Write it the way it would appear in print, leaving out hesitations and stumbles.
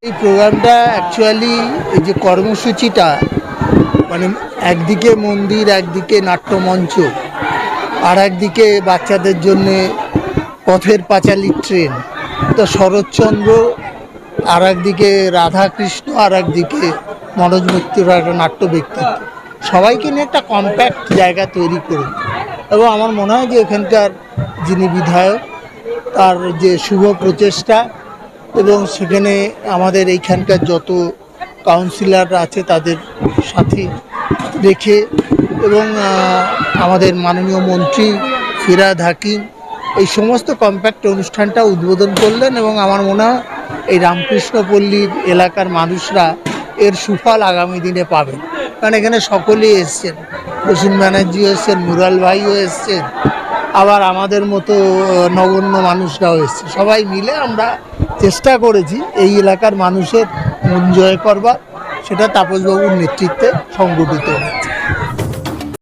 এই প্রোগ্রামটা অ্যাকচুয়ালি এই যে কর্মসূচিটা মানে একদিকে মন্দির, একদিকে নাট্যমঞ্চ, আর একদিকে বাচ্চাদের জন্যে পথের পাঁচালী ট্রেন, তো শরৎচন্দ্র, আর একদিকে রাধাকৃষ্ণ, আর একদিকে মনোজ মিত্র একটা নাট্য ব্যক্তিত্ব, সবাইকে নিয়ে একটা কম্প্যাক্ট জায়গা তৈরি করে। এবং আমার মনে হয় যে এখানকার যিনি বিধায়ক তার যে শুভ প্রচেষ্টা, এবং সেখানে আমাদের এইখানকার যত কাউন্সিলররা আছে তাদের সাথে রেখে, এবং আমাদের মাননীয় মন্ত্রী ফিরহাদ হাকিম এই সমস্ত কম্প্যাক্ট অনুষ্ঠানটা উদ্বোধন করলেন। এবং আমার মনে হয় এই রামকৃষ্ণপল্লীর এলাকার মানুষরা এর সুফল আগামী দিনে পাবেন, কারণ এখানে সকলেই এসছেন, প্রসূন ব্যানার্জিও এসছেন, মুরাল ভাইও এসছেন, আবার আমাদের মতো নগণ্য মানুষরাও এসছে। সবাই মিলে আমরা চেষ্টা করেছি এই এলাকার মানুষের মন জয় করবার, সেটা তাপসবাবুর নেতৃত্বে সংগঠিত।